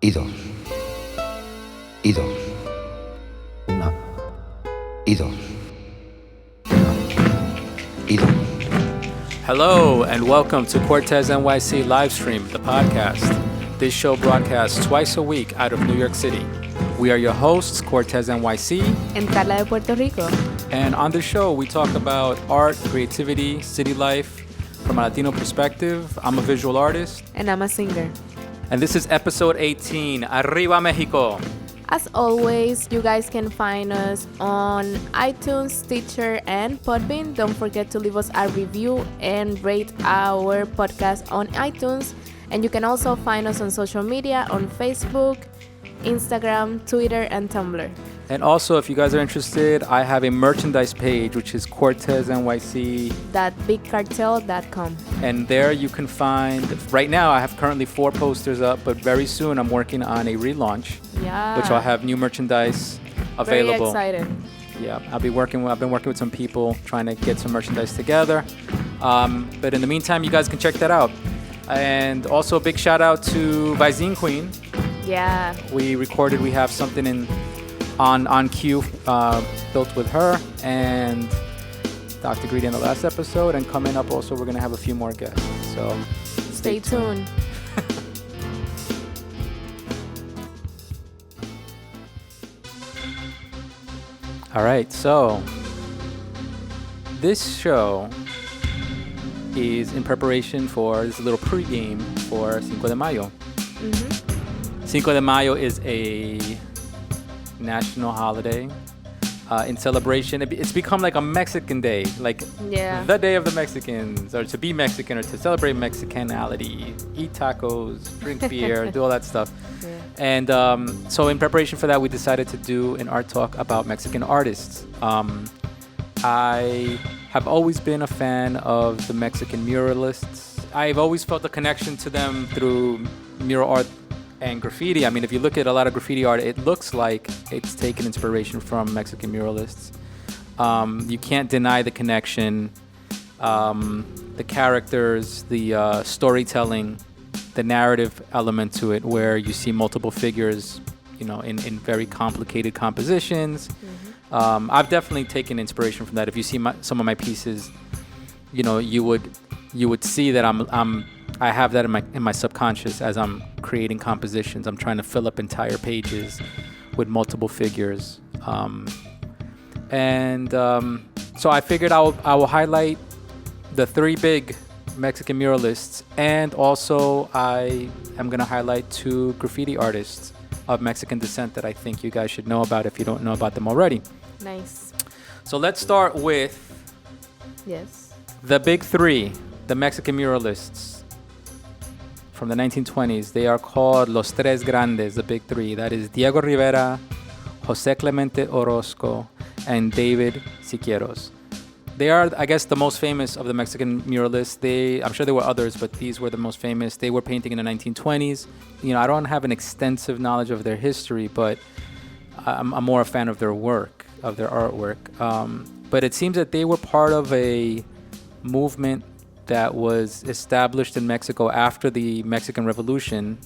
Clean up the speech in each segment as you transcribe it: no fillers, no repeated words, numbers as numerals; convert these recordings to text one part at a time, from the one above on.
y dos, y dos, una, y dos, una, y dos. Hello and welcome to Cortesnyc Livestream, the podcast. This show broadcasts twice a week out of New York City. We are your hosts, Cortesnyc and Carla de Puerto Rico. And on the show, we talk about art, creativity, city life from a Latino perspective. I'm a visual artist. And I'm a singer. And this is episode 18, Arriba, Mexico. As always, you guys can find us on iTunes, Stitcher, and Podbean. Don't forget to leave us a review and rate our podcast on iTunes. And you can also find us on social media on Facebook, Instagram, Twitter, and Tumblr. And also, if you guys are interested, I have a merchandise page, which is Cortesnyc.bigcartel.com. And there you can find, right now I have currently 4 posters up, but very soon I'm working on a relaunch, which I'll have new merchandise available. Very excited. Yeah, I've been working with some people trying to get some merchandise together. But in the meantime, you guys can check that out. And also a big shout out to Vizine Queen. Yeah. We have something on cue built with her and Dr. Greedy in the last episode, and coming up also we're going to have a few more guests, so stay tuned. All right, so this show is in preparation for this little pregame for Cinco de Mayo. Mm-hmm. Cinco de Mayo is a national holiday in celebration. It's become like a Mexican day, like the day of the Mexicans, or to be Mexican, or to celebrate Mexicanality, eat tacos, drink beer, do all that stuff. Yeah. And so in preparation for that, we decided to do an art talk about Mexican artists. I have always been a fan of the Mexican muralists. I've always felt a connection to them through mural art and graffiti. I mean, if you look at a lot of graffiti art, it looks like it's taken inspiration from Mexican muralists. You can't deny the connection, the characters, the storytelling, the narrative element to it, where you see multiple figures, in very complicated compositions. Mm-hmm. I've definitely taken inspiration from that. If you see some of my pieces, you would see that I have that in my subconscious as I'm creating compositions. I'm trying to fill up entire pages with multiple figures. So I figured I will highlight the 3 big Mexican muralists, and also I am going to highlight 2 graffiti artists of Mexican descent that I think you guys should know about if you don't know about them already. Nice. So let's start with the big 3, the Mexican muralists from the 1920s. They are called Los Tres Grandes, the big 3. That is Diego Rivera, Jose Clemente Orozco, and David Siqueiros. They are, I guess, the most famous of the Mexican muralists. I'm sure there were others, but these were the most famous. They were painting in the 1920s. I don't have an extensive knowledge of their history, but I'm more a fan of their work, of their artwork. But it seems that they were part of a movement that was established in Mexico after the Mexican Revolution,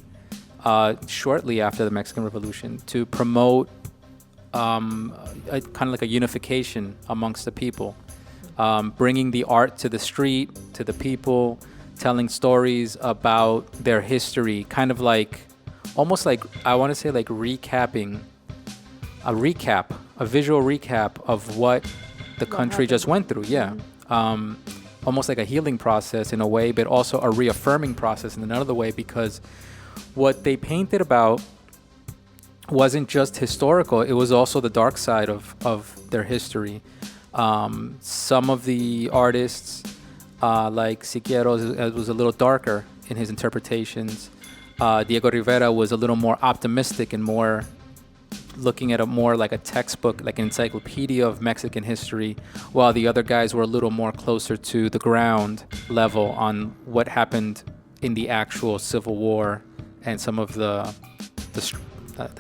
shortly after the Mexican Revolution, to promote kind of like a unification amongst the people, bringing the art to the street, to the people, telling stories about their history, kind of like, almost like, I want to say like recapping, a visual recap of what the country just went through. Yeah. Almost like a healing process in a way, but also a reaffirming process in another way, because what they painted about wasn't just historical, it was also the dark side of their history. Some of the artists, like Siqueiros, was a little darker in his interpretations. Diego Rivera was a little more optimistic and more looking at it more like a textbook, like an encyclopedia of Mexican history, while the other guys were a little more closer to the ground level on what happened in the actual Civil War and some of the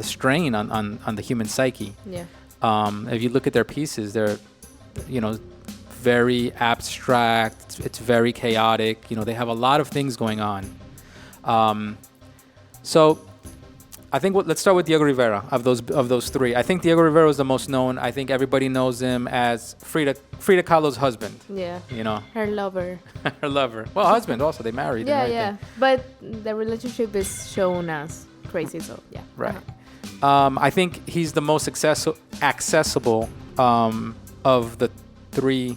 strain on the human psyche. Yeah. If you look at their pieces, they're, very abstract. It's very chaotic. They have a lot of things going on. So I think let's start with Diego Rivera of those three. I think Diego Rivera is the most known. I think everybody knows him as Frida Kahlo's husband. Yeah. You know, Her lover. her lover. Well, husband also. They married. Yeah, and yeah. everything. But the relationship is shown as crazy, so yeah. Right. I think he's the most accessible of the three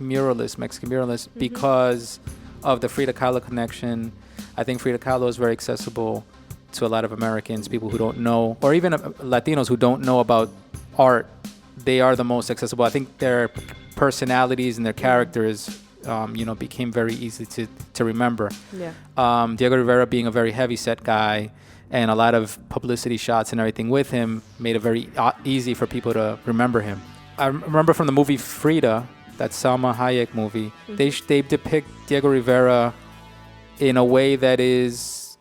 muralists, Mexican muralists, because of the Frida Kahlo connection. I think Frida Kahlo is very accessible to a lot of Americans, people who don't know, or even Latinos who don't know about art. They are the most accessible. I think their personalities and their characters, became very easy to remember. Yeah. Diego Rivera being a very heavy-set guy, and a lot of publicity shots and everything with him made it very easy for people to remember him. I remember from the movie Frida, that Salma Hayek movie, they depict Diego Rivera in a way that is,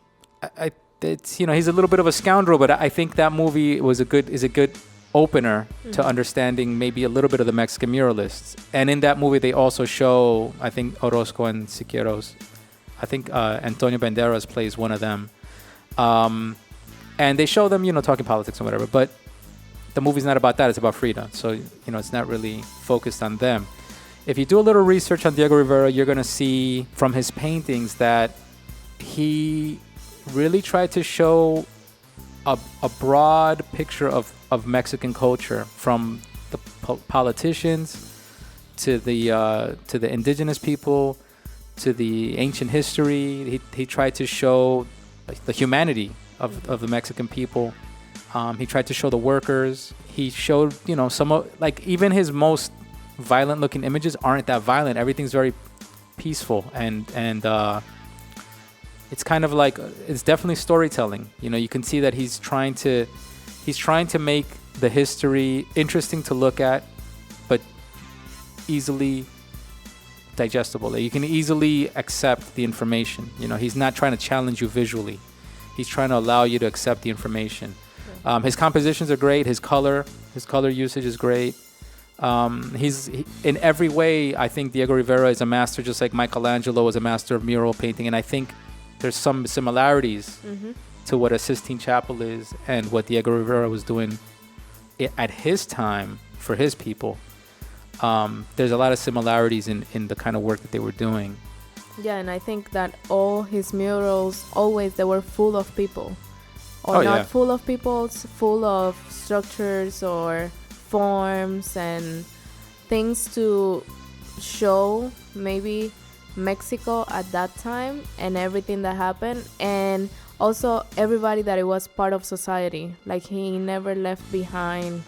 he's a little bit of a scoundrel, but I think that movie is a good opener to understanding maybe a little bit of the Mexican muralists. And in that movie, they also show, I think, Orozco and Siqueiros. I think Antonio Banderas plays one of them. And they show them, talking politics and whatever. But the movie's not about that. It's about Frida. So, it's not really focused on them. If you do a little research on Diego Rivera, you're going to see from his paintings that he really tried to show a broad picture of Mexican culture, from the politicians to the indigenous people to the ancient history. He tried to show the humanity of the Mexican people. He tried to show the workers. He showed, some of, like, even his most violent looking images aren't that violent. Everything's very peaceful, and it's kind of like, it's definitely storytelling. You can see that he's trying to make the history interesting to look at, but easily digestible. That you can easily accept the information. He's not trying to challenge you visually. He's trying to allow you to accept the information. His compositions are great. His color usage is great. In every way, I think Diego Rivera is a master, just like Michelangelo was a master of mural painting. And I think there's some similarities to what a Sistine Chapel is and what Diego Rivera was doing at his time for his people. There's a lot of similarities in the kind of work that they were doing. Yeah, and I think that all his murals, always, they were full of people. Or full of people, full of structures or forms and things to show maybe Mexico at that time and everything that happened, and also everybody that it was part of society. Like, he never left behind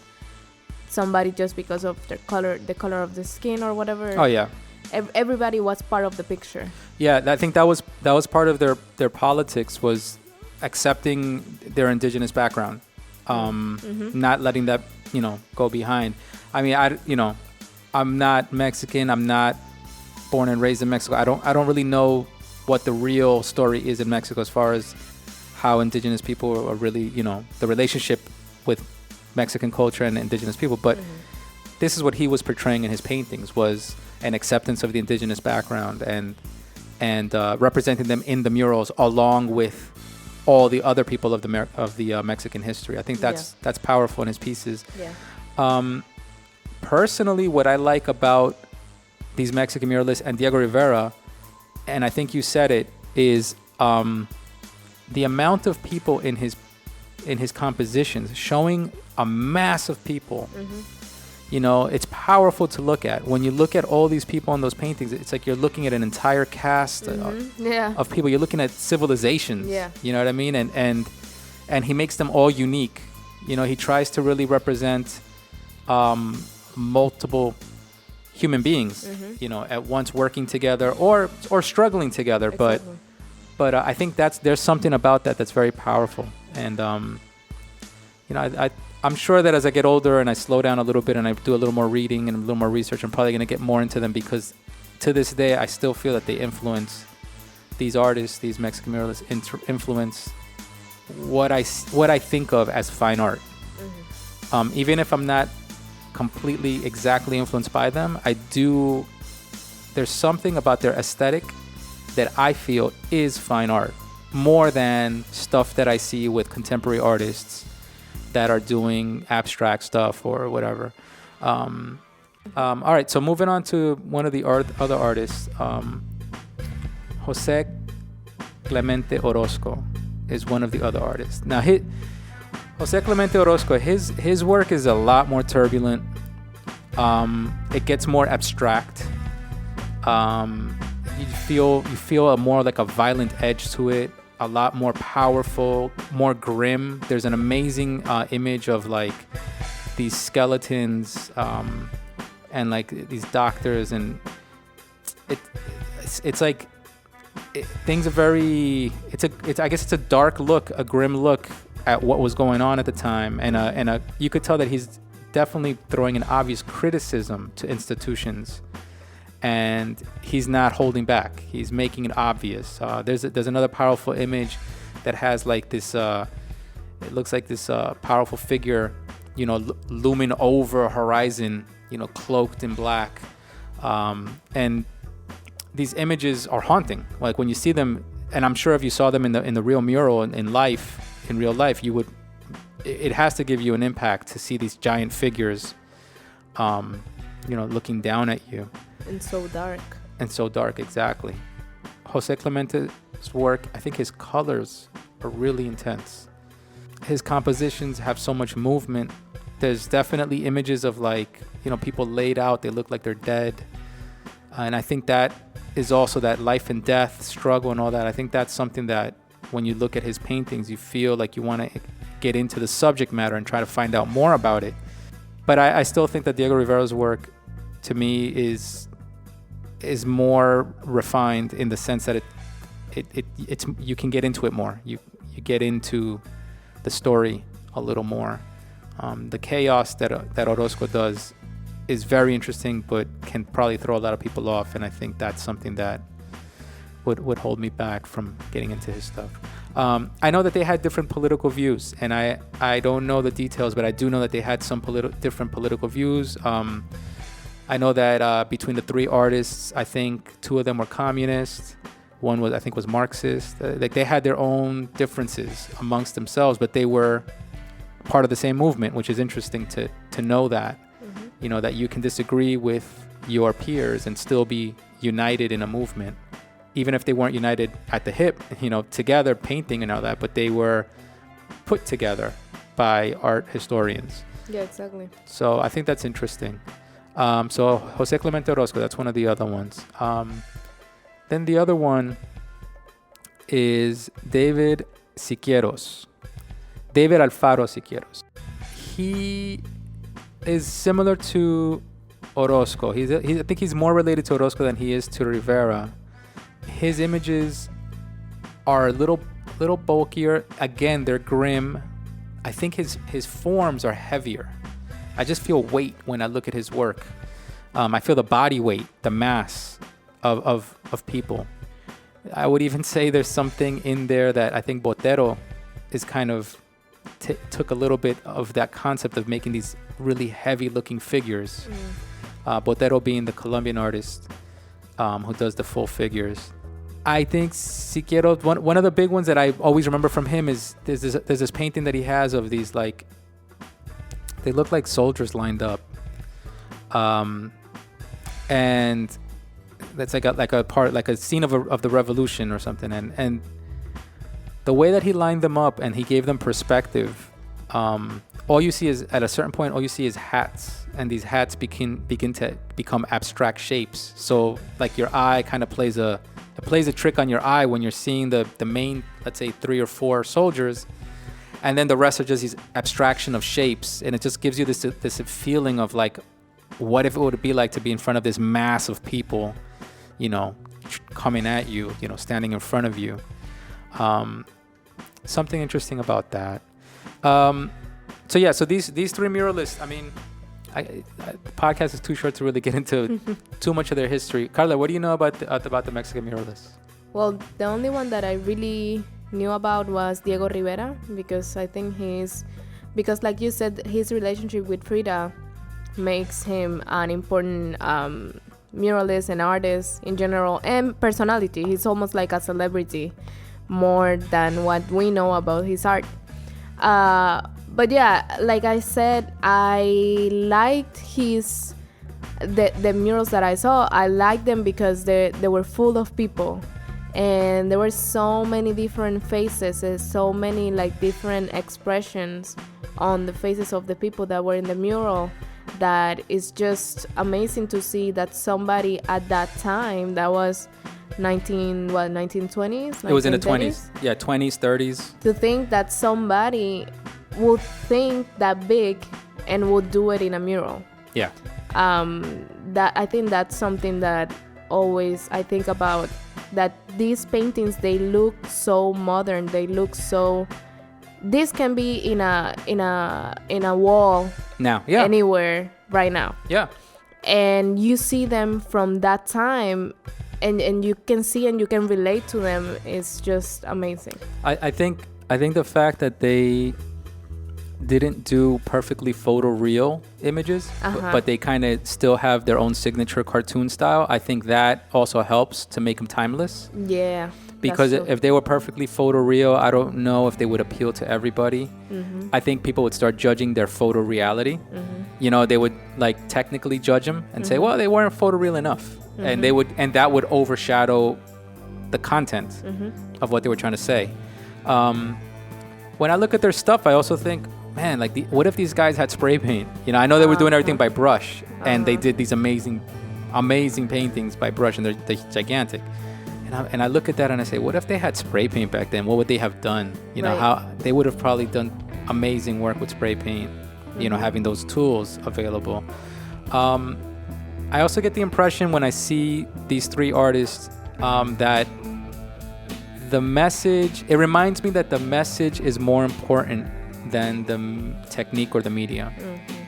somebody just because of the color of the skin or whatever. Oh yeah. Everybody was part of the picture. Yeah, I think that was part of their politics, was accepting their indigenous background, not letting that go behind. I mean, I'm not Mexican. I'm not born and raised in Mexico. I don't really know what the real story is in Mexico as far as how indigenous people are really, the relationship with Mexican culture and indigenous people. But this is what he was portraying in his paintings, was an acceptance of the indigenous background and representing them in the murals along with all the other people of the Mexican history. I think that's powerful in his pieces. Yeah. Personally, what I like about these Mexican muralists and Diego Rivera, and I think you said it, is the amount of people in his compositions, showing a mass of people. It's powerful to look at. When you look at all these people in those paintings, it's like you're looking at an entire cast of people. You're looking at civilizations. Yeah. You know what I mean? And he makes them all unique. He tries to really represent multiple human beings, at once working together or struggling together. Exactly. But I think there's something about that's very powerful. And I'm sure that as I get older and I slow down a little bit and I do a little more reading and a little more research, I'm probably going to get more into them, because to this day, I still feel that they influence these artists, these Mexican muralists, influence what I think of as fine art. Even if I'm not completely exactly influenced by them, there's something about their aesthetic that I feel is fine art more than stuff that I see with contemporary artists that are doing abstract stuff or whatever. All right, so moving on to one of the other artists, Jose Clemente Orozco is one of the other artists. Now, Jose Clemente Orozco, his work is a lot more turbulent. It gets more abstract. You feel a more like a violent edge to it, a lot more powerful, more grim. There's an amazing image of like these skeletons and like these doctors, and it's like things are very. I guess it's a dark look, a grim look at what was going on at the time, and you could tell that he's definitely throwing an obvious criticism to institutions. And he's not holding back. He's making it obvious. There's another powerful image that has like this. It looks like this powerful figure, looming over a horizon, cloaked in black. And these images are haunting. Like when you see them, and I'm sure if you saw them in the real mural in real life, you would. It has to give you an impact to see these giant figures, looking down at you. And so dark. And so dark, exactly. Jose Clemente's work, I think his colors are really intense. His compositions have so much movement. There's definitely images of like, people laid out, they look like they're dead. And I think that is also that life and death struggle and all that. I think that's something that when you look at his paintings, you feel like you want to get into the subject matter and try to find out more about it. But I still think that Diego Rivera's work, to me, is more refined in the sense that it's you can get into it more. You get into the story a little more. The chaos that Orozco does is very interesting, but can probably throw a lot of people off. And I think that's something that would hold me back from getting into his stuff. I know that they had different political views, and I don't know the details, but I do know that they had some different political views. I know that between the three artists, I think two of them were communist. One was Marxist. Like they had their own differences amongst themselves, but they were part of the same movement, which is interesting to know that. Mm-hmm. That you can disagree with your peers and still be united in a movement, even if they weren't united at the hip, together painting and all that, but they were put together by art historians. Yeah, exactly. So I think that's interesting. So Jose Clemente Orozco, that's one of the other ones. Then the other one is David Alfaro Siqueiros. He is similar to Orozco. I think he's more related to Orozco than he is to Rivera. His images are a little bulkier. Again, they're grim. I think his forms are heavier. I just feel weight when I look at his work. I feel the body weight, the mass of people. I would even say there's something in there that I think Botero is kind of took a little bit of that concept of making these really heavy-looking figures. Botero being the Colombian artist who does the full figures. I think Siqueiros, one of the big ones that I always remember from him is there's this painting that he has of these like, they look like soldiers lined up, and that's like a scene of the revolution or something, and the way that he lined them up and he gave them perspective, all you see is at a certain point hats, and these hats begin to become abstract shapes. So like your eye kind of plays a trick on your eye when you're seeing the main, let's say 3 or 4 soldiers, and then the rest are just these abstraction of shapes, and it just gives you this feeling of like, what if it would be like to be in front of this mass of people, coming at you, standing in front of you. Something interesting about that. So these 3 muralists, I mean, the podcast is too short to really get into too much of their history. Carla, what do you know about the Mexican muralists? Well, the only one that I really knew about was Diego Rivera, because I think because like you said, his relationship with Frida makes him an important muralist and artist in general, and personality. He's almost like a celebrity. more than what we know about his art. But yeah, like I said, I liked the murals that I saw. I liked them because they were full of people, and there were so many different faces and so many like different expressions on the faces of the people that were in the mural, that is just amazing to see that somebody at that time, that was 1920s? It was in the 20s. Yeah, 20s, 30s. To think that somebody would think that big and would do it in a mural. Yeah. That I think that's something that always I think about, that these paintings, they look so modern, they look so, this can be in a wall now, yeah, anywhere right now. Yeah. And you see them from that time, and you can see and you can relate to them. It's just amazing. I think the fact that they didn't do perfectly photoreal images, but they kind of still have their own signature cartoon style, I think that also helps to make them timeless. Yeah. Because if they were perfectly photoreal, I don't know if they would appeal to everybody. Mm-hmm. I think people would start judging their photoreality. Mm-hmm. You know, they would like technically judge them and say, well, they weren't photoreal enough. Mm-hmm. And that would overshadow the content of what they were trying to say. When I look at their stuff, I also think, man, like what if these guys had spray paint? You know, I know they were doing everything by brush, and they did these amazing paintings by brush, and they're gigantic. And I look at that and I say, what if they had spray paint back then? What would they have done? You know, how they would have probably done amazing work with spray paint, you know, having those tools available. I also get the impression when I see these three artists that the message, it reminds me that the message is more important than the technique or the media.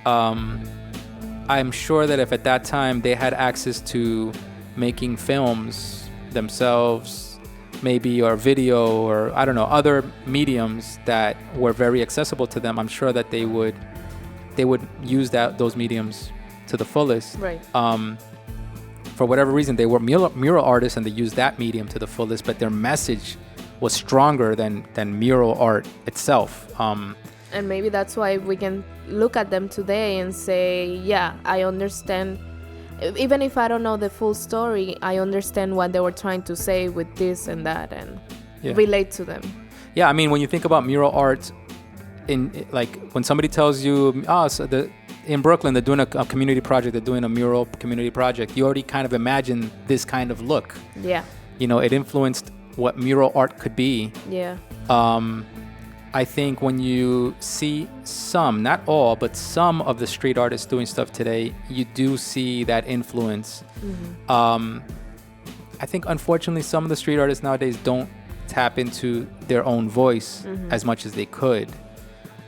I'm sure that if at that time they had access to making films themselves, maybe, or video, or I don't know, other mediums that were very accessible to them, I'm sure that they would use those mediums to the fullest. Right. For whatever reason, they were mural artists and they used that medium to the fullest, but their message was stronger than mural art itself. And maybe that's why we can look at them today and say, yeah, I understand. Even if I don't know the full story, I understand what they were trying to say with this and that, and relate to them. Yeah, I mean, when you think about mural art, like when somebody tells you, in Brooklyn they're doing a community project, they're doing a mural community project, you already kind of imagine this kind of look. Yeah. You know, it influenced what mural art could be. Yeah. I think when you see some, not all, but some of the street artists doing stuff today, you do see that influence. Mm-hmm. I think, unfortunately, some of the street artists nowadays don't tap into their own voice as much as they could.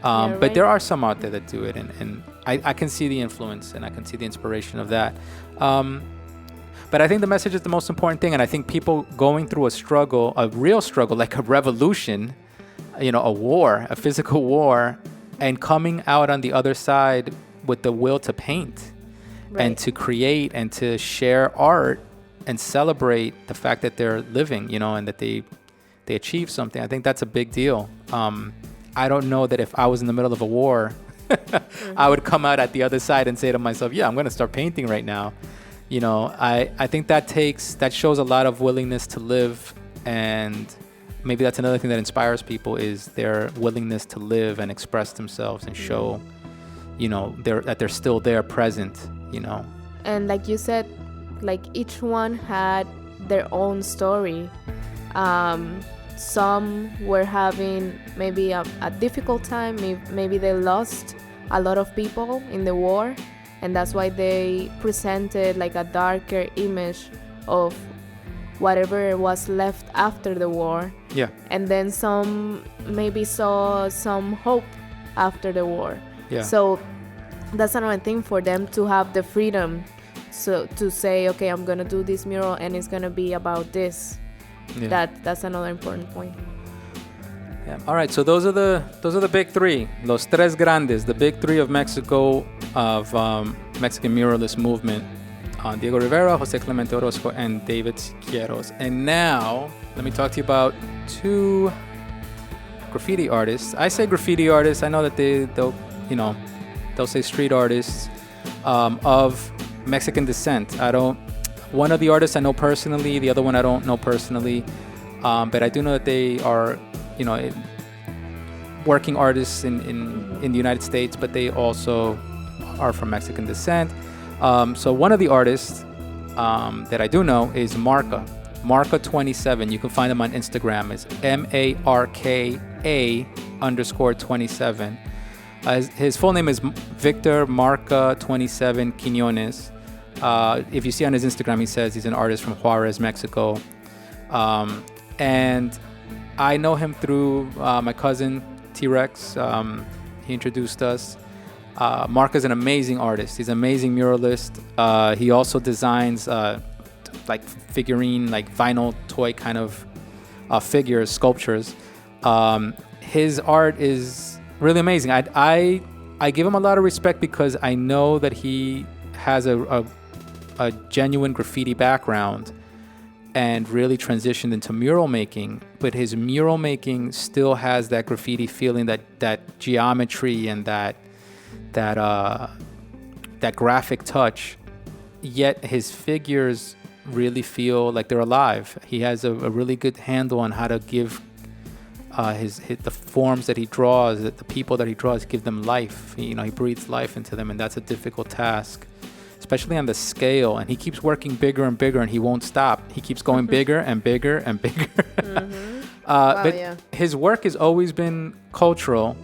But there are some out there that do it, and I can see the influence and I can see the inspiration of that. But I think the message is the most important thing, and I think people going through a struggle, a real struggle, like a revolution, you know, a war, a physical war, and coming out on the other side with the will to paint and to create and to share art and celebrate the fact that they're living, you know, and that they achieve something. I think that's a big deal. I don't know that if I was in the middle of a war, I would come out at the other side and say to myself, yeah, I'm going to start painting right now. You know, I think that shows a lot of willingness to live, and maybe that's another thing that inspires people, is their willingness to live and express themselves and show, you know, that they're still there, present, you know. And like you said, like each one had their own story. Some were having maybe a difficult time. Maybe they lost a lot of people in the war, and that's why they presented like a darker image of whatever was left after the war. Yeah. And then some maybe saw some hope after the war. Yeah. So that's another thing for them to have the freedom, so to say, okay, I'm gonna do this mural and it's gonna be about this. Yeah. That's another important point. Yeah. All right. So those are the big three, los tres grandes, the big three of Mexico, of Mexican muralist movement. Diego Rivera, Jose Clemente Orozco, and David Siqueiros. And now, let me talk to you about two graffiti artists. I say graffiti artists. I know that they'll say street artists of Mexican descent. One of the artists I know personally, the other one I don't know personally, but I do know that they are, working artists in the United States, but they also are from Mexican descent. So one of the artists that I do know is Marka27. You can find him on Instagram. It's MARKA_27. His full name is Victor Marka27 Quiñones. If you see on his Instagram, he says he's an artist from Juarez, Mexico. And I know him through my cousin, T-Rex. He introduced us. Mark is an amazing artist. He's an amazing muralist. He also designs like figurine, like vinyl toy kind of figures, sculptures. His art is really amazing. I give him a lot of respect because I know that he has a genuine graffiti background and really transitioned into mural making, but his mural making still has that graffiti feeling, that geometry and that graphic touch, yet his figures really feel like they're alive. He has a really good handle on how to give the forms that he draws, the people that he draws, give them life. He breathes life into them, and that's a difficult task, especially on the scale. And he keeps working bigger and bigger, and he won't stop. He keeps going bigger and bigger and bigger. His work has always been cultural.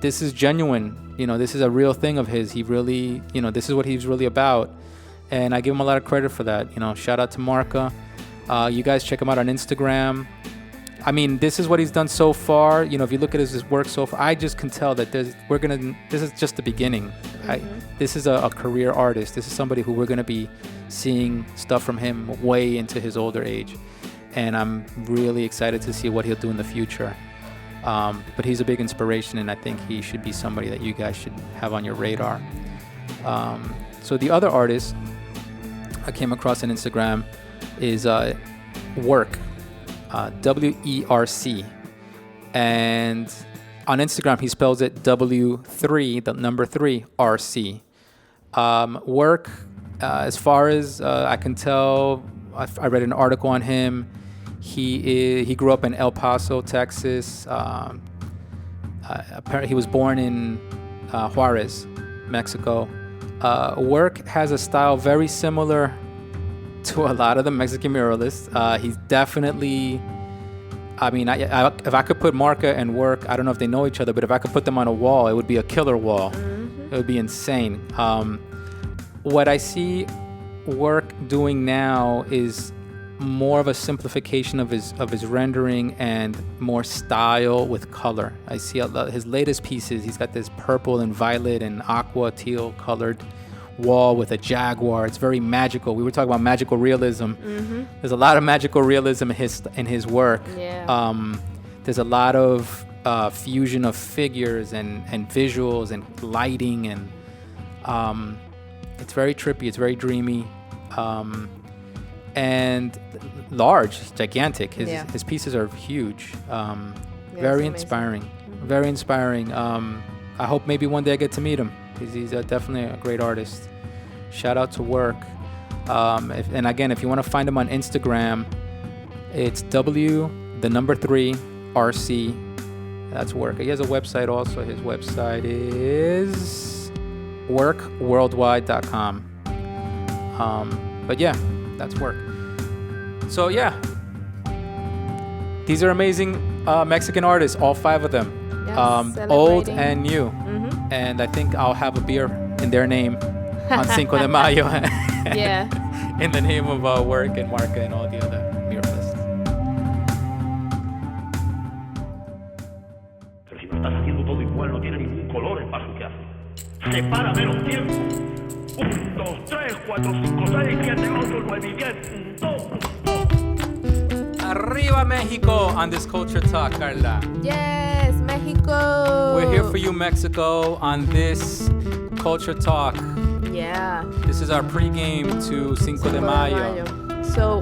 This is genuine. This is a real thing of his. He really, this is what he's really about. And I give him a lot of credit for that. Shout out to Marka. You guys check him out on Instagram. I mean, this is what he's done so far. If you look at his work so far, I just can tell that this is just the beginning. This is a career artist. This is somebody who we're going to be seeing stuff from him way into his older age. And I'm really excited to see what he'll do in the future. But he's a big inspiration, and I think he should be somebody that you guys should have on your radar. So the other artist I came across on Instagram is Werc, WERC. And on Instagram, he spells it W3, the number 3, RC. Werc, as far as I can tell, I read an article on him. He grew up in El Paso, Texas. Apparently, he was born in Juarez, Mexico. Werc has a style very similar to a lot of the Mexican muralists. He's definitely, if I could put Marka and Werc, I don't know if they know each other, but if I could put them on a wall, it would be a killer wall. It would be insane. What I see Werc doing now is more of a simplification of his rendering and more style with color. I see his latest pieces. He's got this purple and violet and aqua teal colored wall with a jaguar. It's very magical. We were talking about magical realism. There's a lot of magical realism in his work. There's a lot of fusion of figures and visuals and lighting, and it's very trippy. It's very dreamy. And large, gigantic. His pieces are huge. Very inspiring. Very inspiring. I hope maybe one day I get to meet him. He's definitely a great artist. Shout out to Werc. And again, if you want to find him on Instagram, it's W3 RC. That's Werc. He has a website also. His website is wercworldwide.com. But yeah, that's Werc. So yeah, these are amazing Mexican artists, all 5 of them, old and new. And I think I'll have a beer in their name on Cinco de Mayo. In the name of Werc and Marka and all the other muralists. Pero si no estás haciendo todo igual, no tiene ningún color el paso que hace. Separa menos tiempo. 1, 2, 3, 4, 5, 6, 7, 8, 9, 10. 1, 2. Arriba Mexico on this culture talk, Carla. Yes, Mexico. We're here for you, Mexico, on this culture talk. Yeah. This is our pregame to Cinco de Mayo. So,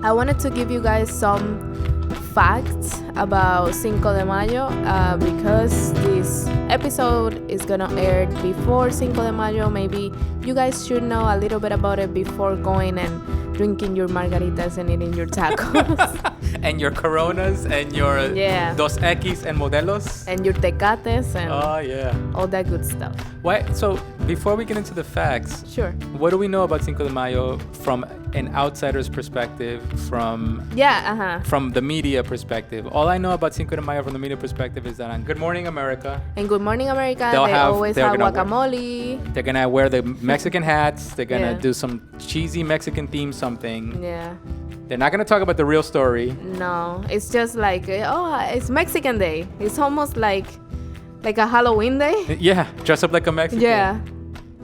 I wanted to give you guys some facts about Cinco de Mayo because this episode is gonna air before Cinco de Mayo. Maybe you guys should know a little bit about it before going and drinking your margaritas and eating your tacos. And your Coronas and your Dos X and Modelos. And your tecates and all that good stuff. Why? So before we get into the facts, sure. What do we know about Cinco de Mayo from an outsider's perspective, from the media perspective? All I know about Cinco de Mayo from the media perspective is that on Good Morning America. And Good Morning America, they always have guacamole. They're gonna wear the Mexican hats. They're gonna do some cheesy Mexican theme something. Yeah. They're not gonna talk about the real story. No, it's just like, it's Mexican Day. It's almost like a Halloween day. Yeah, dress up like a Mexican. Yeah.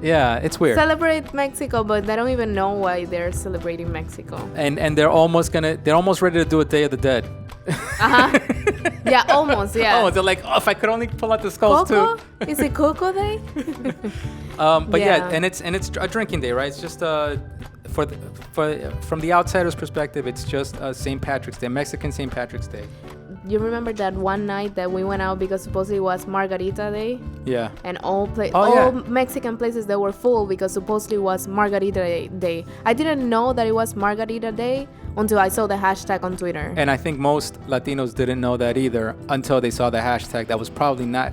Yeah, it's weird. Celebrate Mexico, but they don't even know why they're celebrating Mexico. And they're almost ready to do a Day of the Dead. Yeah, almost. Yeah. Oh, they're like, if I could only pull out the skulls Coco? too. Is it Coco Day? But and it's a drinking day, right? It's just from the outsider's perspective, it's just St. Patrick's Day, Mexican St. Patrick's Day. You remember that one night that we went out because supposedly it was Margarita Day? Yeah. And all Mexican places that were full because supposedly it was Margarita Day. I didn't know that it was Margarita Day until I saw the hashtag on Twitter. And I think most Latinos didn't know that either until they saw the hashtag. That was probably not.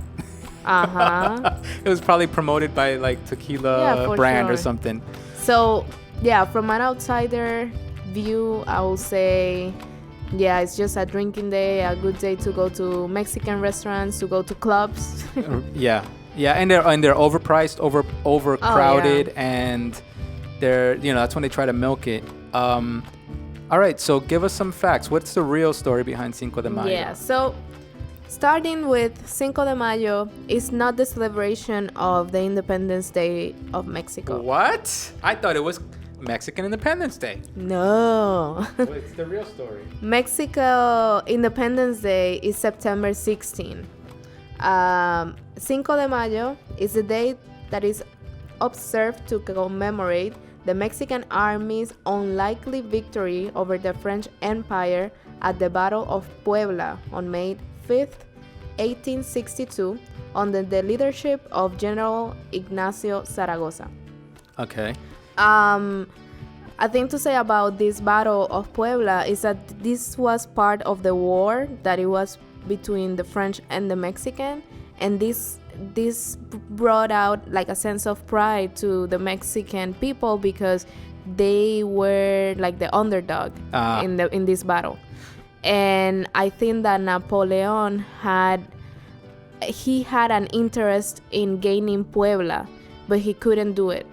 It was probably promoted by like tequila brand or something. So, yeah, from an outsider view, I will say, yeah, it's just a drinking day, a good day to go to Mexican restaurants, to go to clubs. Yeah, and they're overpriced, overcrowded, and they're that's when they try to milk it. All right, so give us some facts. What's the real story behind Cinco de Mayo? Yeah, so starting with Cinco de Mayo is not the celebration of the Independence Day of Mexico. What? I thought it was Mexican Independence Day. No. What's the real story? Mexico Independence Day is September 16. Cinco de Mayo is a day that is observed to commemorate the Mexican Army's unlikely victory over the French Empire at the Battle of Puebla on May 5th, 1862, under the leadership of General Ignacio Zaragoza. Okay. A thing to say about this Battle of Puebla is that this was part of the war that it was between the French and the Mexican, and this brought out like a sense of pride to the Mexican people because they were like the underdog in this battle. And I think that Napoleon had an interest in gaining Puebla, but he couldn't do it.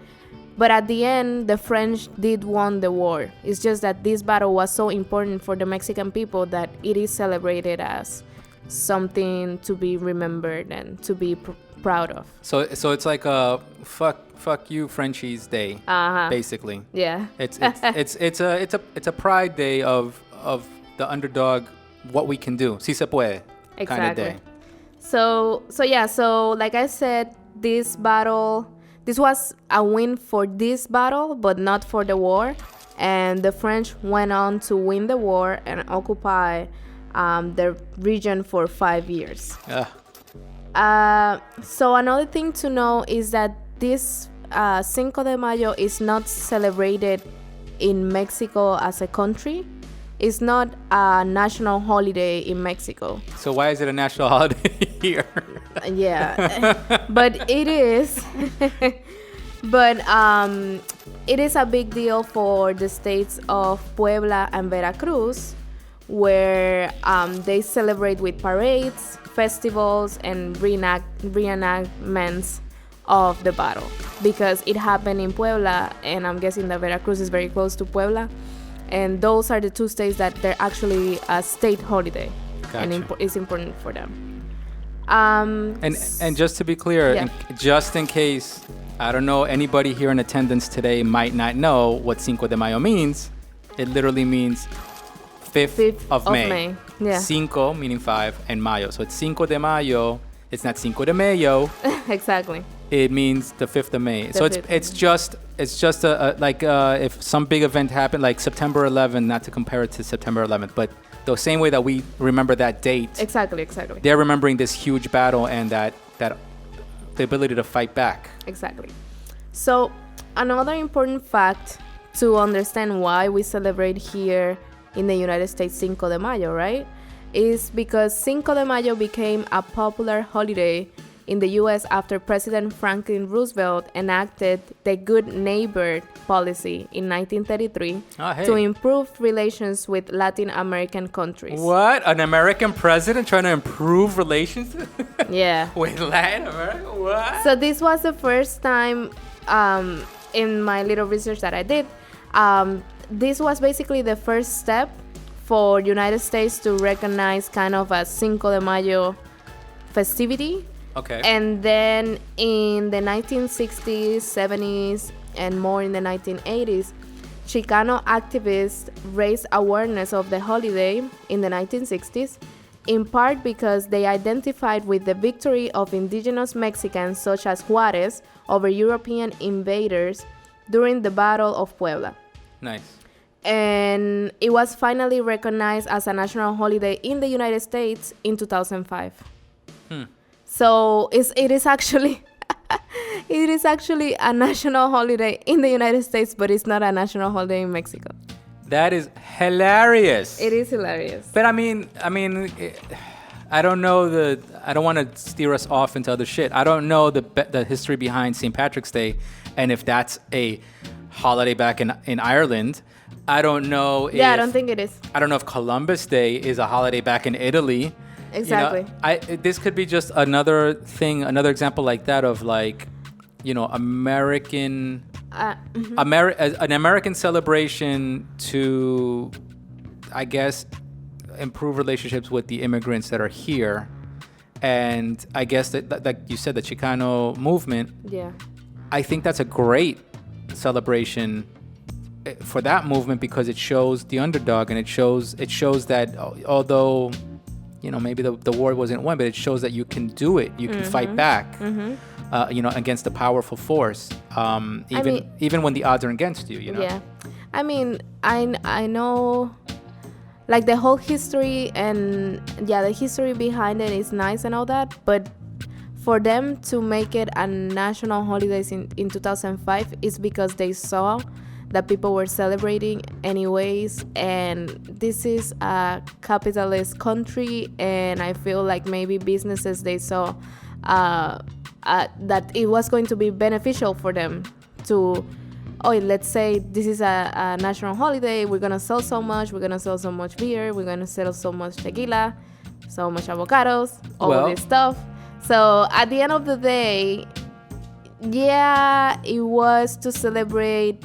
But at the end, the French did won the war. It's just that this battle was so important for the Mexican people that it is celebrated as something to be remembered and to be proud of. So it's like a fuck you Frenchies day, basically. Yeah. It's a pride day of the underdog, what we can do, si se puede, kind of day. So like I said, this was a win for this battle, but not for the war. And the French went on to win the war and occupy the region for 5 years. So another thing to know is that this Cinco de Mayo is not celebrated in Mexico as a country. It's not a national holiday in Mexico. So why is it a national holiday here? Yeah, but it is. But it is a big deal for the states of Puebla and Veracruz, where they celebrate with parades, festivals, and reenactments of the battle, because it happened in Puebla, and I'm guessing that Veracruz is very close to Puebla, and those are the two states that they're actually a state holiday. Gotcha. And it's important for them. And just to be clear, just in case, I don't know, anybody here in attendance today might not know what Cinco de Mayo means. It literally means 5th of May. Yeah. Cinco meaning 5 and Mayo. So it's Cinco de Mayo. It's not Cinco de Mayo. Exactly. it means the 5th of May. So 5th. it's just if some big event happened, like September 11th, not to compare it to September 11th, but the same way that we remember that date. Exactly. They're remembering this huge battle and that the ability to fight back. Exactly. So another important fact to understand why we celebrate here in the United States Cinco de Mayo, right, is because Cinco de Mayo became a popular holiday in the U.S. after President Franklin Roosevelt enacted the Good Neighbor policy in 1933 to improve relations with Latin American countries. What? An American president trying to improve relations Yeah. with Latin America? What? So this was the first time in my little research that I did. This was basically the first step for United States to recognize kind of a Cinco de Mayo festivity. Okay. And then in the 1960s, 70s, and more in the 1980s, Chicano activists raised awareness of the holiday in the 1960s, in part because they identified with the victory of indigenous Mexicans such as Juarez over European invaders during the Battle of Puebla. Nice. And it was finally recognized as a national holiday in the United States in 2005. So it is actually a national holiday in the United States, but it's not a national holiday in Mexico. That is hilarious. It is hilarious. But I mean, I don't know I don't want to steer us off into other shit. I don't know the history behind St. Patrick's Day, and if that's a holiday back in Ireland. I don't know. I don't think it is. I don't know if Columbus Day is a holiday back in Italy. Exactly. This could be just another thing, another example like that of American. An American celebration to, I guess, improve relationships with the immigrants that are here. And I guess that like you said, the Chicano movement. Yeah. I think that's a great celebration for that movement because it shows the underdog and it shows that although, maybe the war wasn't won, but it shows that you can do it. You can fight back. Against a powerful force, even when the odds are against you, Yeah. I mean, I know, like, the whole history and, the history behind it is nice and all that, but for them to make it a national holiday in 2005 is because they saw that people were celebrating anyways, and this is a capitalist country, and I feel like maybe businesses, they saw that it was going to be beneficial for them to, let's say this is a national holiday, we're going to sell so much, we're going to sell so much beer, we're going to sell so much tequila, so much avocados, all of this stuff. So at the end of the day, it was to celebrate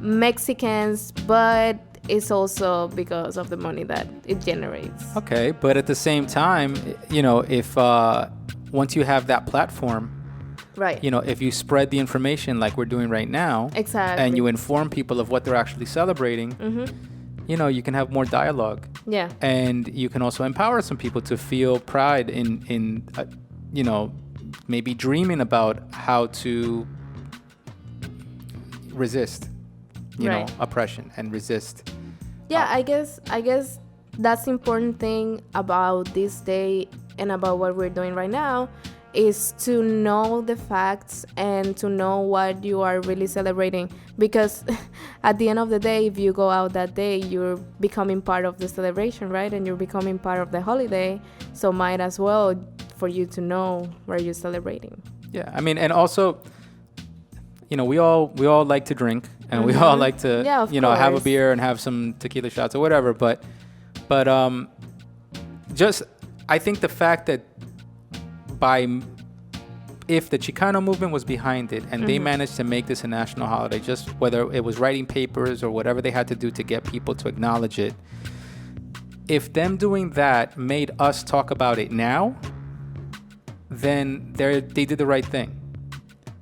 Mexicans, but it's also because of the money that it generates. Okay, but at the same time, if once you have that platform, right? If you spread the information like we're doing right now, exactly, and you inform people of what they're actually celebrating, you can have more dialogue. Yeah. And you can also empower some people to feel pride in maybe dreaming about how to resist, oppression and resist. Yeah, I guess that's the important thing about this day and about what we're doing right now is to know the facts and to know what you are really celebrating, because at the end of the day, if you go out that day, you're becoming part of the celebration, right? And you're becoming part of the holiday, so might as well for you to know where you're celebrating. Yeah, I mean, and also, we all like to drink, and we all like to have a beer and have some tequila shots or whatever, but just I think the fact that if the Chicano movement was behind it and they managed to make this a national holiday, just whether it was writing papers or whatever they had to do to get people to acknowledge it, if them doing that made us talk about it now, then they did the right thing,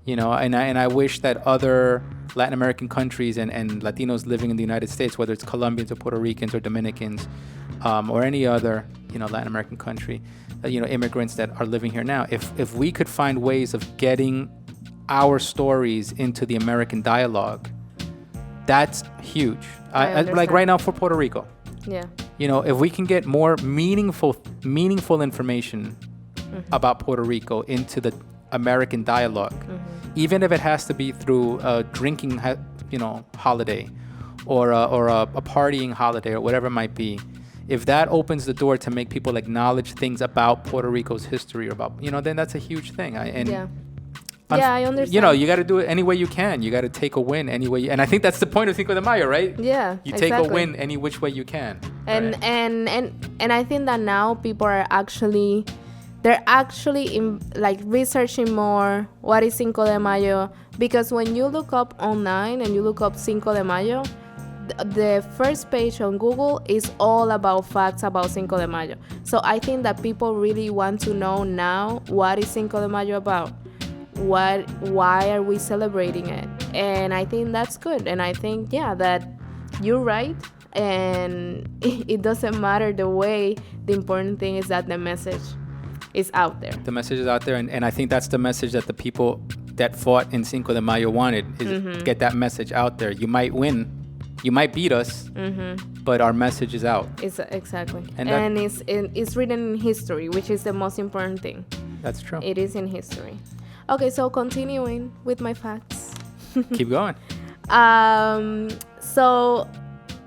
and I wish that other Latin American countries and Latinos living in the United States, whether it's Colombians or Puerto Ricans or Dominicans, or any other Latin American country, immigrants that are living here now, if we could find ways of getting our stories into the American dialogue, that's huge. Like right now for Puerto Rico. Yeah. You know, if we can get more meaningful information about Puerto Rico into the American dialogue, even if it has to be through a drinking, holiday, or a partying holiday, or whatever it might be, if that opens the door to make people acknowledge things about Puerto Rico's history, or about, then that's a huge thing. I understand. You got to do it any way you can. You got to take a win any way. And I think that's the point of Cinco de Mayo, right? Yeah, you take a win any which way you can. And right? and I think that now people are actually researching more what is Cinco de Mayo, because when you look up online and you look up Cinco de Mayo, the first page on Google is all about facts about Cinco de Mayo. So I think that people really want to know now what is Cinco de Mayo about. Why are we celebrating it? And I think that's good. And I think, that you're right. And it doesn't matter the way. The important thing is that the message is out there. The message is out there. And I think that's the message that the people that fought in Cinco de Mayo wanted, is get that message out there. You might win. You might beat us, but our message is out. Exactly. And it's written in history, which is the most important thing. That's true. It is in history. Okay, so continuing with my facts. Keep going. So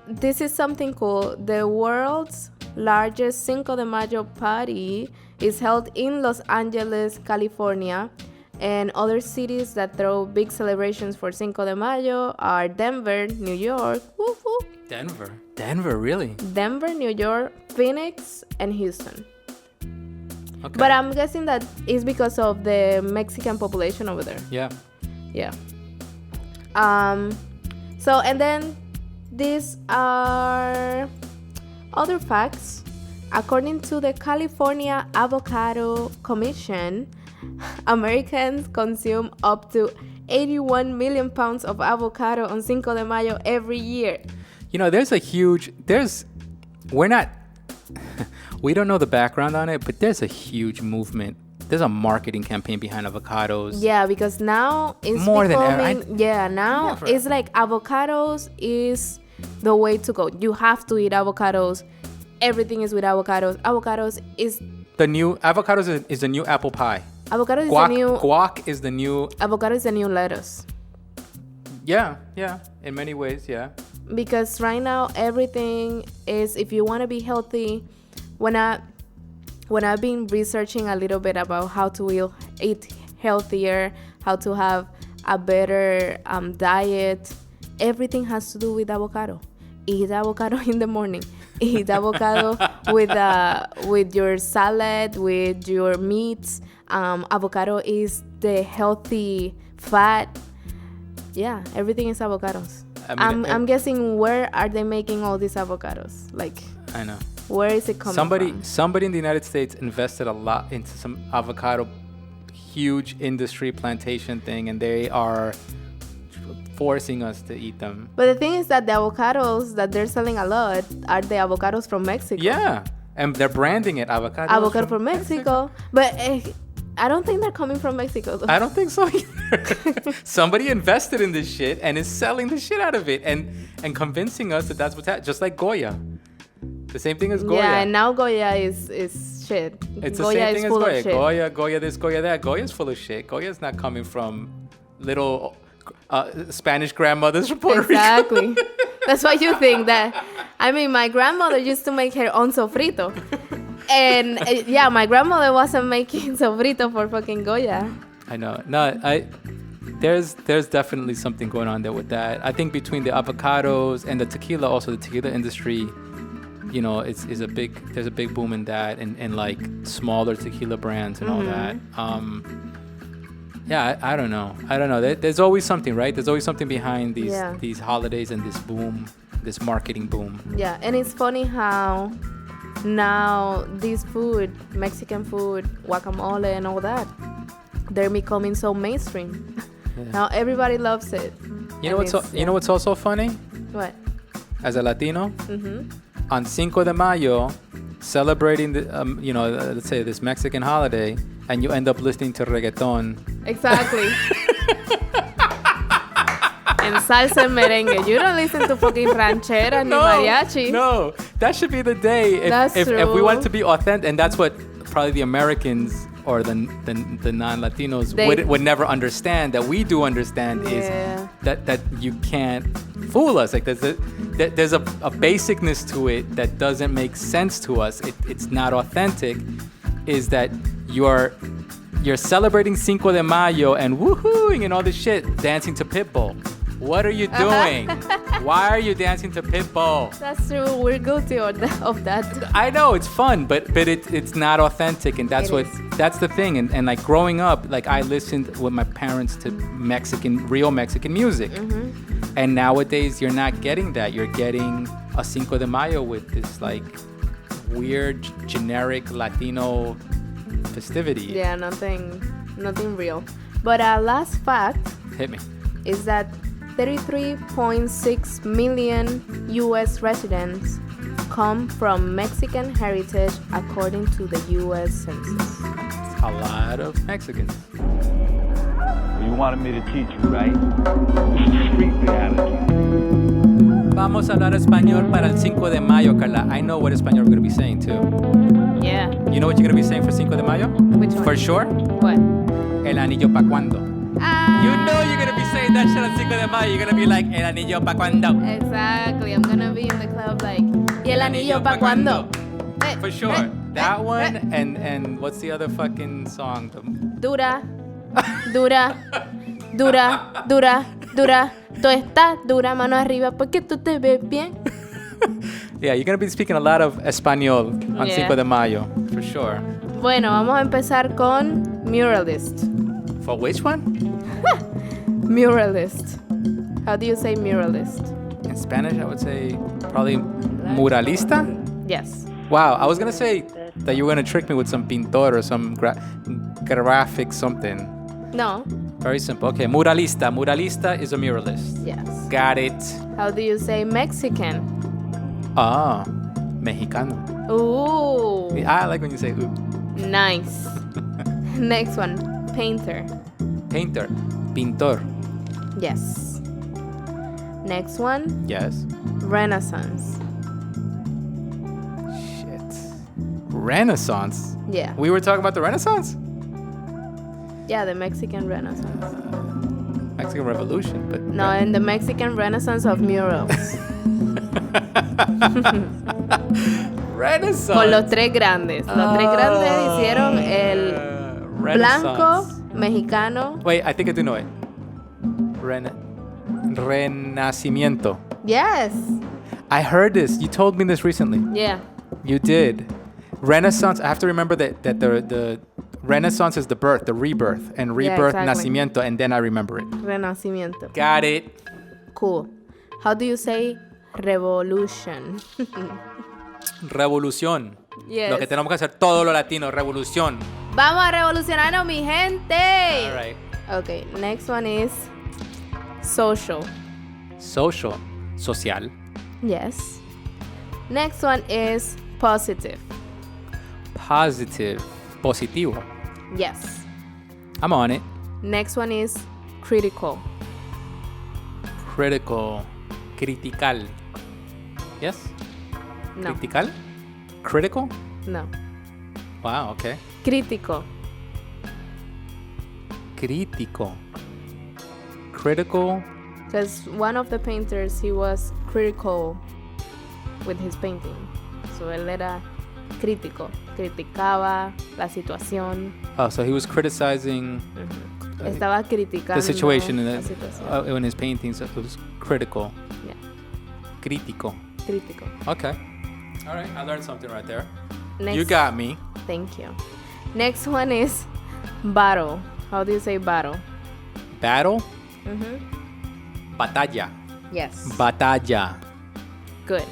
this is something cool. The world's largest Cinco de Mayo party is held in Los Angeles, California, and other cities that throw big celebrations for Cinco de Mayo are Denver, New York. Woo-hoo. Denver, really? Denver, New York, Phoenix, and Houston. Okay. But I'm guessing that is because of the Mexican population over there. Yeah. So, and then these are other facts. According to the California Avocado Commission, Americans consume up to 81 million pounds of avocado on Cinco de Mayo every year. We don't know the background on it, but there's a huge movement. There's a marketing campaign behind avocados. Yeah, because now it's more than ever. It's like avocados is the way to go. You have to eat avocados. Everything is with avocados. Avocados is the new apple pie. Avocado is guac is the new. Avocado is the new lettuce. Yeah. In many ways, yeah. Because right now everything is, if you want to be healthy, when I've been researching a little bit about how to eat healthier, how to have a better diet, everything has to do with avocado. Eat avocado in the morning. Eat avocado with your salad, with your meats. Avocado is the healthy fat. Yeah, everything is avocados. I'm guessing, where are they making all these avocados? I know. Where is it coming from? Somebody in the United States invested a lot into some avocado, huge industry plantation thing, and they are forcing us to eat them. But the thing is that the avocados that they're selling a lot are the avocados from Mexico. Yeah, and they're branding it avocado from Mexico. But I don't think they're coming from Mexico, though. I don't think so either. Somebody invested in this shit and is selling the shit out of it and convincing us that that's what's happening. Just like Goya. The same thing as Goya. Yeah, and now Goya is shit. It's Goya the same thing as Goya. Shit. Goya this, Goya that. Goya's full of shit. Goya's not coming from little Spanish grandmothers from Puerto Rico. Exactly. That's why you think that. I mean, my grandmother used to make her own sofrito. And my grandmother wasn't making sofrito for fucking Goya. I know. No, there's definitely something going on there with that. I think between the avocados and the tequila, also the tequila industry, there's a big boom in that, and like smaller tequila brands and all that. I don't know. There's always something, right? There's always something behind these holidays and this boom, this marketing boom. Yeah, and it's funny how now this food, Mexican food, guacamole and all that, they're becoming so mainstream. Yeah. Now everybody loves it. You know what's also funny? What? As a Latino, on Cinco de Mayo, celebrating let's say this Mexican holiday, and you end up listening to reggaeton. Exactly. And salsa and merengue. You don't listen to fucking ranchera ni mariachi. No, that should be the day. If we want to be authentic, and that's what probably the Americans or the non-Latinos would never understand, that we do understand, is that you can't fool us. Like there's a basicness to it that doesn't make sense to us. It's not authentic. Is that you're celebrating Cinco de Mayo and woohooing and all this shit, dancing to Pitbull. What are you doing? Why are you dancing to Pitbull? That's true. We're guilty of that. I know it's fun, but it's not authentic, and that's that's the thing. And like growing up, like I listened with my parents to real Mexican music, and nowadays you're not getting that. You're getting a Cinco de Mayo with this like weird generic Latino festivity. Yeah, nothing real. But last fact. Hit me. Is that 33.6 million U.S. residents come from Mexican heritage according to the U.S. Census. It's a lot of Mexicans. You wanted me to teach you, right? This is street reality. Vamos a hablar español para el 5 de Mayo, Carla. I know what español we're going to be saying too. Yeah. You know what you're going to be saying for Cinco de Mayo? Which one? For sure? What? El anillo pa' cuando. You know you're going to be saying that shit on Cinco de Mayo. You're going to be like, el anillo pa' cuando. Exactly. I'm going to be in the club like, ¿y el anillo pa' cuando? For sure. That one and what's the other fucking song? Dura. Tú estás dura, mano arriba, porque tú te ves bien. Yeah, you're going to be speaking a lot of español on Cinco de Mayo. For sure. Bueno, vamos a empezar con muralist. For which one? Muralist. How do you say muralist? In Spanish, I would say probably muralista. Yes. Wow, I was going to say that you were going to trick me with some pintor or some graphic something. No. Very simple. Okay, muralista. Muralista is a muralist. Yes. Got it. How do you say Mexican? Ah, mexicano. Ooh. I like when you say ooh. Nice. Next one, painter. Painter. Pintor. Yes. Next one, Yes. Renaissance. Shit. Renaissance? Yeah. We were talking about the Renaissance? Yeah, the Mexican Renaissance. Mexican Revolution, but... No, and the Mexican Renaissance of murals. Renaissance. Con los tres grandes. Los tres grandes hicieron el blanco, mexicano. Wait, I think I do know it. Renacimiento. Yes. I heard this. You told me this recently. Yeah. You did. Renaissance, I have to remember that the Renaissance is the birth, the rebirth, and rebirth, exactly. nacimiento, and then I remember it. Renacimiento. Got it. Cool. How do you say revolution? Revolución. Yes. Lo que tenemos que hacer todo lo latino, revolución. Vamos a revolucionarnos, mi gente. All right. Okay, next one is social. Social. Social. Yes. Next one is positive. Positive. Positivo. Yes. I'm on it. Next one is critical. Critical. Critical. Yes? No. Critical? Critical? No. Wow, okay. Crítico. Crítico. Critical. Because one of the painters, he was critical with his painting. So él era crítico. Criticaba la situación. Oh, so he was criticizing Estaba criticando the situation la situación. in his paintings. So it was critical. Yeah. Crítico. Crítico. Okay. All right. I learned something right there. Next, You got me. Thank you. Next one is battle. How do you say battle? Battle. Mm-hmm. Batalla. Yes. Batalla. Good.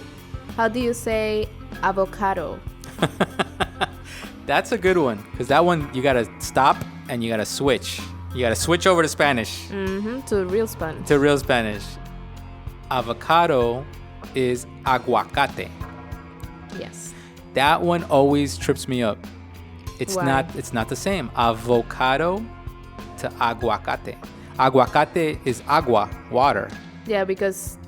How do you say avocado? That's a good one. Because that one, you got to stop and you got to switch. You got to switch over to Spanish. Mm-hmm. To real Spanish. To real Spanish. Avocado is aguacate. Yes. That one always trips me up. It's Why? not the same. Avocado to aguacate. Aguacate is agua, water. Yeah, because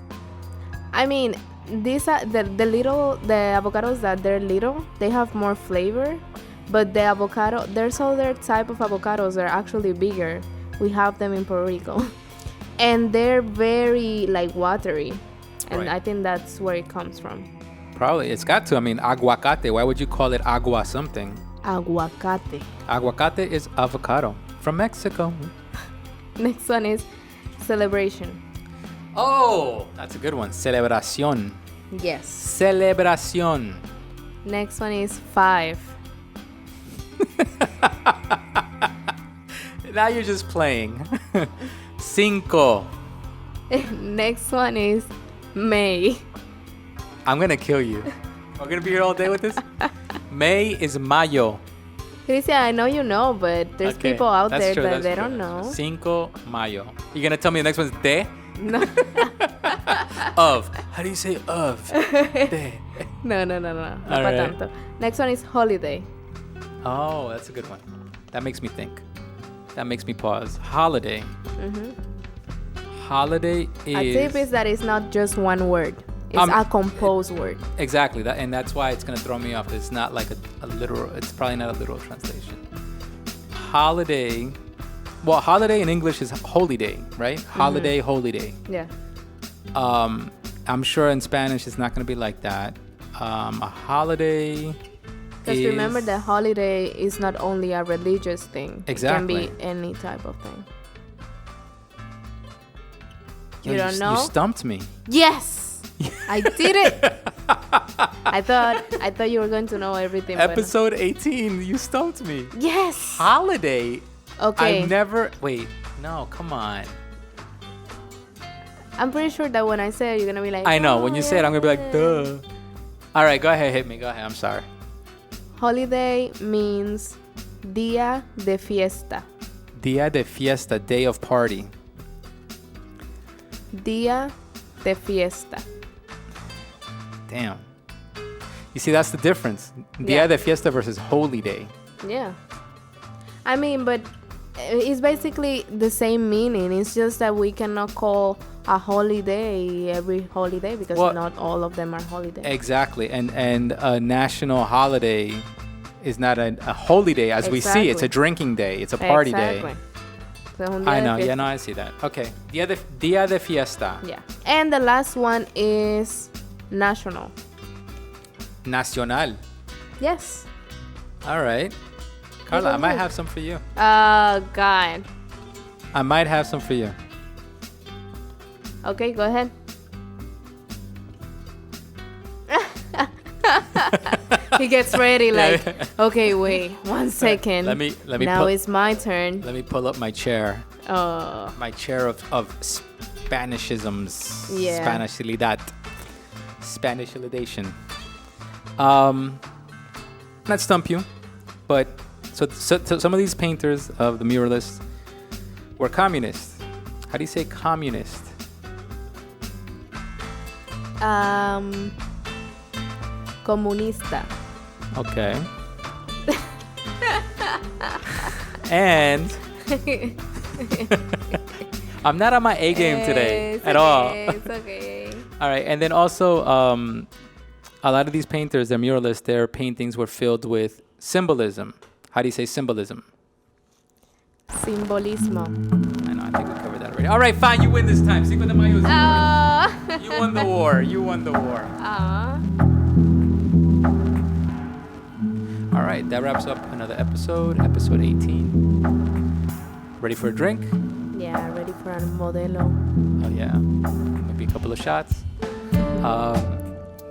I mean, these are the avocados that they're little, they have more flavor, but the avocado, there's other type of avocados that are actually bigger. We have them in Puerto Rico. And they're very like watery. And Right. I think that's where it comes from. Probably. It's got to. I mean, aguacate. Why would you call it agua something? Aguacate. Aguacate is avocado from Mexico. Next one is celebration. Oh, that's a good one. Celebración. Yes. Celebración. Next one is 5. Now you're just playing. Cinco. Next one is May. I'm going to kill you. We're going to be here all day with this? May is Mayo. Christian, I know you know, but there's Okay, people out that's there true, that that's they true. don't know. Cinco Mayo. You're going to tell me the next one's de? No. Of. How do you say of? De. No. No All pa right. tanto. Next one is holiday. Oh, that's a good one. That makes me think. That makes me pause. Holiday. Holiday is... A tip is that it's not just one word. It's a composed word. Exactly. That, and that's why it's going to throw me off. It's not like a literal... It's probably not a literal translation. Holiday... Well, holiday in English is holy day, right? Holiday, holy day. Yeah. I'm sure in Spanish it's not going to be like that. A holiday Because is... remember that holiday is not only a religious thing. Exactly. It can be any type of thing. Yo, You don't know? You stumped me. Yes! I did it! I thought you were going to know everything. but no. Episode 18, you stumped me. Yes! Holiday. Okay. I've never... Wait. No, come on. I'm pretty sure that when I say it, you're going to be like... I know. "Oh, When you say it, I'm going to be like, duh. All right, go ahead. Hit me. Go ahead. I'm sorry. Holiday means Día de Fiesta. Día de fiesta, day of party. Día de Fiesta. Damn. You see, that's the difference. Día Yeah. de fiesta versus holy day. Yeah. I mean, but it's basically the same meaning. It's just that we cannot call a holiday every holiday because Well, not all of them are holidays. Exactly. And a national holiday is not a holy day as we see. It's a Exactly. drinking day. It's a party Exactly. day. So, un día I de know. Yeah, fiesta. no, I see that. Okay. Día de fiesta. Yeah. And the last one is national. Nacional. Yes. All right. Carla, I might have some for you. Oh, God. I might have some for you. Okay, go ahead. He gets ready like, okay, wait, 1 second. Let me Now it's my turn. Let me pull up my chair. My chair of Spanishisms. Yeah. Spanishilidad. Spanishilidation. Not stump you, but so some of these painters of the muralists were communist. How do you say communist? Comunista. Okay. And I'm not on my A game today It's at okay, all. It's okay. All right, and then also a lot of these painters, they're muralists, their paintings were filled with symbolism. How do you say symbolism? Simbolismo. I know, I think we covered that already. All right, fine, you win this time. Cinco de Mayo is yours. You won the war. You won the war. All right, that wraps up another episode 18. Ready for a drink? Yeah, ready for a modelo. Oh, yeah. Maybe a couple of shots.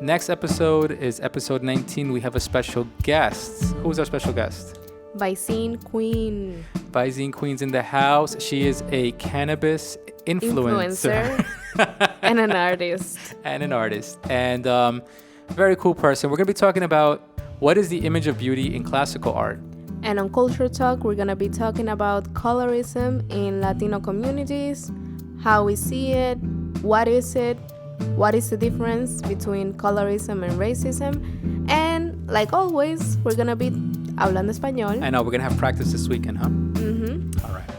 Next episode is episode 19. We have a special guest. Who's our special guest? Vicene Queen. Vicene Queen's in the house. She is a cannabis influencer. And an artist. And very cool person. We're going to be talking about what is the image of beauty in classical art. And on Culture Talk, we're going to be talking about colorism in Latino communities, how we see it, what is the difference between colorism and racism. And like always, we're going to be hablando español. I know, we're going to have practice this weekend, huh? Mm-hmm. All right.